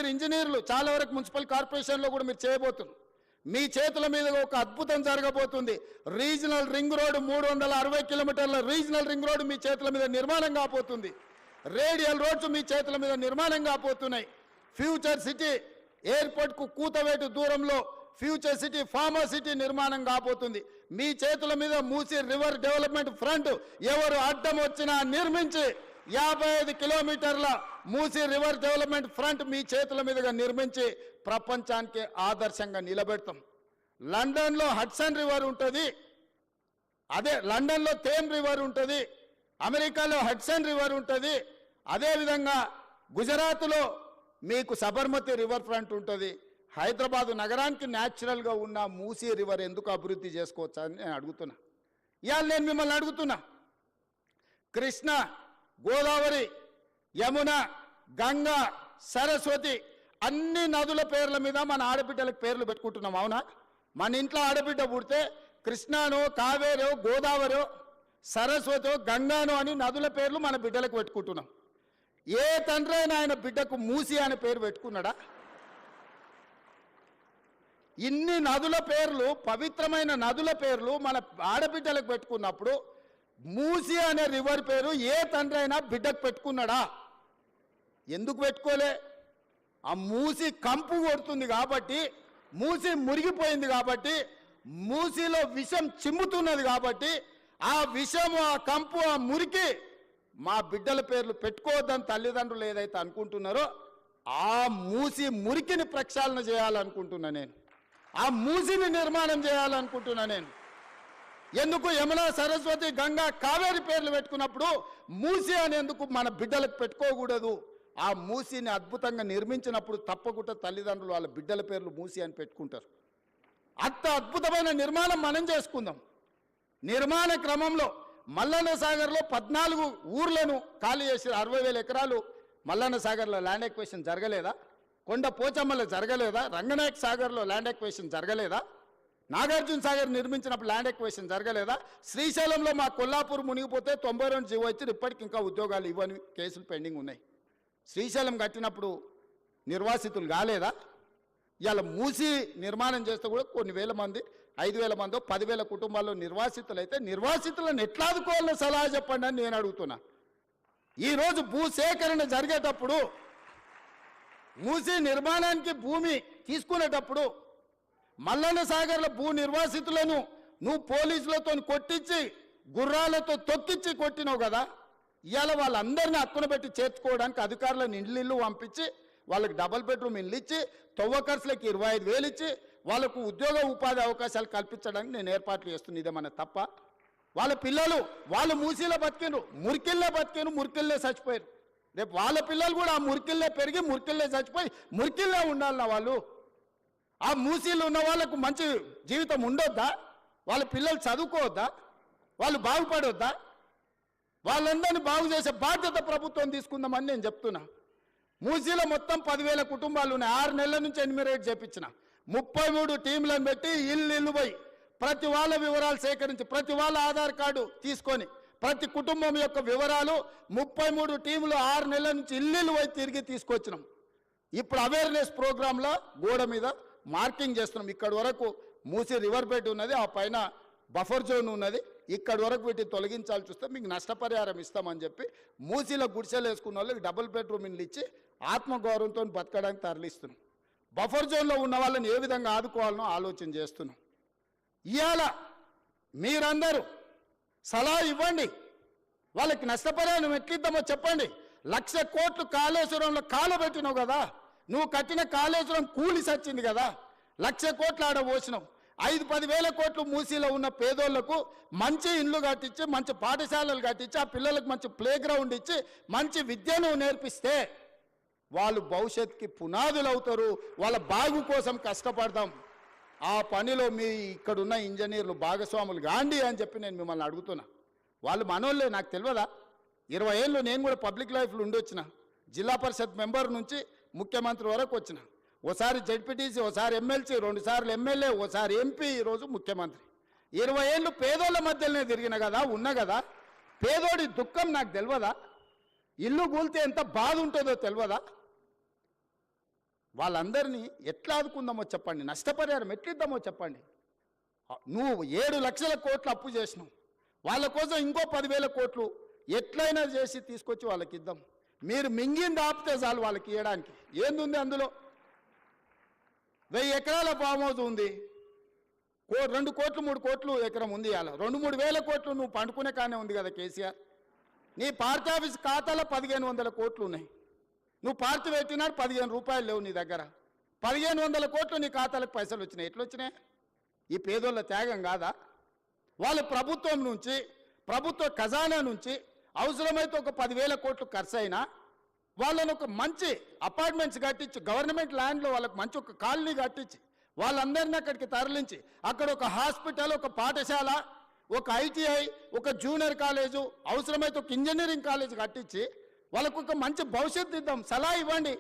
మీరు ఇంజనీర్లు, చాలా వరకు మున్సిపల్ కార్పొరేషన్లో కూడా మీరు చేయబోతున్నారు. మీ చేతుల మీద ఒక అద్భుతం జరగబోతుంది. రీజనల్ రింగ్ రోడ్ 360 కిలోమీటర్ల రీజనల్ రింగ్ రోడ్ మీ చేతుల మీద నిర్మాణం కాబోతుంది. రేడియల్ రోడ్స్ మీ చేతుల మీద నిర్మాణం కాబోతున్నాయి. ఫ్యూచర్ సిటీ ఎయిర్పోర్ట్కు కూతవేటు దూరంలో ఫ్యూచర్ సిటీ ఫార్మా సిటీ నిర్మాణం కాబోతుంది. మీ చేతుల మీద మూసీ రివర్ డెవలప్మెంట్ ఫ్రంట్ ఎవరు అడ్డం వచ్చినా నిర్మించి 55 కిలోమీటర్ల మూసీ రివర్ డెవలప్మెంట్ ఫ్రంట్ మీ చేతుల మీదుగా నిర్మించి ప్రపంచానికి ఆదర్శంగా నిలబెడతాం. లండన్లో హడ్సన్ రివర్ ఉంటుంది, అదే లండన్లో థేమ్ రివర్ ఉంటుంది, అమెరికాలో హడ్సన్ రివర్ ఉంటుంది, అదేవిధంగా గుజరాత్లో మీకు సబర్మతి రివర్ ఫ్రంట్ ఉంటుంది. హైదరాబాదు నగరానికి న్యాచురల్గా ఉన్న మూసీ రివర్ ఎందుకు అభివృద్ధి చేసుకోవచ్చా అని నేను అడుగుతున్నా. ఇవాళ నేను మిమ్మల్ని అడుగుతున్నా, కృష్ణ, గోదావరి, యమున, గంగా, సరస్వతి అన్ని నదుల పేర్ల మీద మన ఆడబిడ్డలకు పేర్లు పెట్టుకుంటున్నాం. అవునా? మన ఇంట్లో ఆడబిడ్డ పుడితే కృష్ణానో, కావేరో, గోదావరో, సరస్వతో, గంగానో అని నదుల పేర్లు మన బిడ్డలకు పెట్టుకుంటున్నాం. ఏ తండ్రి అయినా ఆయన బిడ్డకు మూసి అనే పేరు పెట్టుకున్నాడా? ఇన్ని నదుల పేర్లు, పవిత్రమైన నదుల పేర్లు మన ఆడబిడ్డలకు పెట్టుకున్నప్పుడు మూసి అనే రివర్ పేరు ఏ తండ్రి అయినా బిడ్డకు పెట్టుకున్నాడా? ఎందుకు పెట్టుకోలే? ఆ మూసి కంపు కొడుతుంది కాబట్టి, మూసి మురిగిపోయింది కాబట్టి, మూసిలో విషం చిమ్ముతున్నది కాబట్టి, ఆ విషము, ఆ కంపు, ఆ మురికి మా బిడ్డల పేర్లు పెట్టుకోవద్దని తల్లిదండ్రులు ఏదైతే అనుకుంటున్నారో ఆ మూసి మురికిని ప్రక్షాళన చేయాలనుకుంటున్నా నేను. ఆ మూసిని నిర్మాణం చేయాలనుకుంటున్నా నేను. ఎందుకు యమున, సరస్వతి, గంగా, కావేరి పేర్లు పెట్టుకున్నప్పుడు మూసి అనేందుకు మన బిడ్డలకు పెట్టుకోకూడదు? ఆ మూసిని అద్భుతంగా నిర్మించినప్పుడు తప్పకుండా తల్లిదండ్రులు వాళ్ళ బిడ్డల పేర్లు మూసి అని పెట్టుకుంటారు. అంత అద్భుతమైన నిర్మాణం మనం చేసుకుందాం. నిర్మాణ క్రమంలో మల్లన్న సాగర్లో 14 ఊర్లను ఖాళీ చేసి 60,000 ఎకరాలు మల్లన్న సాగర్లో ల్యాండ్ ఎక్వేషన్ జరగలేదా? కొండ పోచమ్మలో జరగలేదా? రంగనాయక సాగర్లో ల్యాండ్ ఎక్వేషన్ జరగలేదా? నాగార్జున సాగర్ నిర్మించినప్పుడు ల్యాండ్ ఎక్వేషన్ జరగలేదా? శ్రీశైలంలో మా కొల్లాపూర్ మునిగిపోతే 92 జీవో ఇచ్చి ఇప్పటికి ఇంకా ఉద్యోగాలు ఇవ్వని కేసులు పెండింగ్ ఉన్నాయి. శ్రీశైలం కట్టినప్పుడు నిర్వాసితులు కాలేదా? ఇవాళ మూసి నిర్మాణం చేస్తే కూడా కొన్ని వేల మంది, 5,000 మందో 10,000 కుటుంబాల్లో నిర్వాసితులు అయితే నిర్వాసితులను ఎట్లా ఆదుకోవాలో సలహా చెప్పండి అని నేను అడుగుతున్నా. ఈరోజు భూసేకరణ జరిగేటప్పుడు, మూసి నిర్మాణానికి భూమి తీసుకునేటప్పుడు మల్లన్న సాగర్ల భూ నిర్వాసితులను నువ్వు పోలీసులతో కొట్టించి, గుర్రాలతో తొక్కించి కొట్టినావు కదా. ఇవాళ వాళ్ళందరినీ హక్కున పెట్టి చేర్చుకోవడానికి అధికారులను ఇళ్ళు పంపించి వాళ్ళకి డబుల్ బెడ్రూమ్ ఇల్లు ఇచ్చి, తొవ్వ ఖర్చులకి 25,000 ఇచ్చి వాళ్ళకు ఉద్యోగ ఉపాధి అవకాశాలు కల్పించడానికి నేను ఏర్పాట్లు చేస్తున్నా. ఇదేమన్నా తప్ప? వాళ్ళ పిల్లలు వాళ్ళు మూసీలో బతికినరు, మురికిల్లే బతికిను, మురికిల్లే చచ్చిపోయారు. రేపు వాళ్ళ పిల్లలు కూడా ఆ మురికిల్లే పెరిగి మురికిల్లే చచ్చిపోయి మురికిల్లే ఉండాలన్నా వాళ్ళు. ఆ మూసీలు ఉన్న వాళ్ళకు మంచి జీవితం ఉండొద్దా? వాళ్ళ పిల్లలు చదువుకోవద్దా? వాళ్ళు బాగుపడొద్దా? వాళ్ళందరినీ బాగు చేసే బాధ్యత ప్రభుత్వం తీసుకుందామని నేను చెప్తున్నా. మూసీలో మొత్తం 10,000 కుటుంబాలు ఉన్నాయి. 6 నెలల నుంచి ఎన్యూమరేట్ చేయించిన 33 టీంలను పెట్టి ఇల్లు పోయి ప్రతి వాళ్ళ వివరాలు సేకరించి, ప్రతి వాళ్ళ ఆధార్ కార్డు తీసుకొని, ప్రతి కుటుంబం యొక్క వివరాలు 33 టీంలు 6 నెలల నుంచి ఇల్లు పోయి తిరిగి తీసుకొచ్చినాం. ఇప్పుడు అవేర్నెస్ ప్రోగ్రాంలో గోడ మీద మార్కింగ్ చేస్తున్నాం. ఇక్కడి వరకు మూసీ రివర్ బెడ్ ఉన్నది, ఆ పైన బఫర్ జోన్ ఉన్నది. ఇక్కడి వరకు వీటిని తొలగించాల్సి వస్తే మీకు నష్టపరిహారం ఇస్తామని చెప్పి మూసీలో గుడిసెలు వేసుకున్న వాళ్ళకి డబుల్ బెడ్రూమ్ ఇల్లు ఇచ్చి ఆత్మగౌరవంతో బతకడానికి తరలిస్తున్నాం. బఫర్ జోన్లో ఉన్న వాళ్ళని ఏ విధంగా ఆదుకోవాలనో ఆలోచన చేస్తున్నాం. ఇవాళ మీరందరూ సలహా ఇవ్వండి, వాళ్ళకి నష్టపరిహారం ఎట్లిద్దామో చెప్పండి. 1,00,000 కోట్లు కాళేశ్వరంలో కాలబెట్టినావు కదా, నువ్వు కట్టిన కాళేశ్వరం కూలి సచ్చింది కదా, 1,00,000 కోట్లు ఆడ పోసినావు. 5-10 వేల కోట్లు మూసీలో ఉన్న పేదోళ్లకు మంచి ఇండ్లు కట్టించి, మంచి పాఠశాలలు కట్టించి, ఆ పిల్లలకు మంచి ప్లే గ్రౌండ్ ఇచ్చి మంచి విద్యను నేర్పిస్తే వాళ్ళు భవిష్యత్తుకి పునాదులు అవుతారు. వాళ్ళ బాగు కోసం కష్టపడదాం. ఆ పనిలో మీ ఇక్కడున్న ఇంజనీర్లు భాగస్వాములు కాండి అని చెప్పి నేను మిమ్మల్ని అడుగుతున్నా. వాళ్ళు మనోళ్ళే, నాకు తెలియదా? 20 ఏళ్ళు నేను కూడా పబ్లిక్ లైఫ్లో ఉండొచ్చిన. జిల్లా పరిషత్ మెంబర్ నుంచి ముఖ్యమంత్రి వరకు వచ్చిన. ఓసారి జెడ్పీటీసీ, ఓసారి ఎమ్మెల్సీ, 2 సార్లు ఎమ్మెల్యే, ఓసారి ఎంపీ, ఈరోజు ముఖ్యమంత్రి. 20 ఏళ్ళు పేదోళ్ళ మధ్యలోనే తిరిగిన కదా, ఉన్నా కదా. పేదోడి దుఃఖం నాకు తెలియదా? ఇల్లు కూలితే ఎంత బాధ ఉంటుందో తెలియదా? వాళ్ళందరినీ ఎట్లా ఆదుకుందామో చెప్పండి, నష్టపరిహారం ఎట్లిద్దామో చెప్పండి. నువ్వు 7 లక్షల కోట్లు అప్పు చేసినావు, వాళ్ళ కోసం ఇంకో 10,000 కోట్లు ఎట్లయినా చేసి తీసుకొచ్చి వాళ్ళకి ఇద్దాం. మీరు మింగింది ఆపితే చాలు వాళ్ళకి ఇవ్వడానికి. ఏందుంది అందులో? 1000 ఎకరాల ఫామ్ హౌస్ ఉంది, 2 కోట్లు 3 కోట్లు ఎకరం ఉంది. అలా 2-3 వేల కోట్లు నువ్వు పండుకునే కానీ ఉంది కదా కేసీఆర్. నీ పార్టీ ఆఫీస్ ఖాతాలో 1500 కోట్లు ఉన్నాయి. నువ్వు పార్టీ పెట్టినాడు 15 రూపాయలు లేవు నీ దగ్గర. 1500 కోట్లు నీ ఖాతాలకు పైసలు వచ్చినాయి. ఎట్లా వచ్చినాయి? ఈ పేదోళ్ళ త్యాగం కాదా? వాళ్ళు ప్రభుత్వం నుంచి, ప్రభుత్వ ఖజానా నుంచి అవసరమైతే ఒక 10,000 కోట్లు ఖర్చు అయినా వాళ్ళని ఒక మంచి అపార్ట్మెంట్స్ కట్టించి, గవర్నమెంట్ ల్యాండ్లో వాళ్ళకి మంచి ఒక కాలనీ కట్టించి, వాళ్ళందరినీ అక్కడికి తరలించి, అక్కడ ఒక హాస్పిటల్, ఒక పాఠశాల, ఒక ఐటీఐ, ఒక జూనియర్ కాలేజు, అవసరమైతే ఒక ఇంజనీరింగ్ కాలేజ్ కట్టించి వాళ్ళకు ఒక మంచి భవిష్యత్తు ఇద్దాం. సలహా ఇవ్వండి.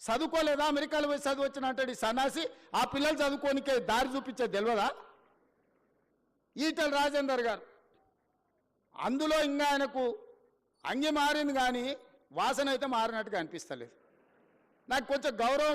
చదువుకోలేదా? అమెరికాలో పోయి చదువు వచ్చిన అంటాడు ఈ సన్నాసి. ఆ పిల్లలు చదువుకోనికే దారి చూపించే తెలియదా? ఈటెల రాజేందర్ గారు అందులో ఇంకా ఆయనకు అంగి మారింది కానీ వాసన అయితే మారినట్టుగా అనిపిస్తలేదు. నాకు కొంచెం గౌరవం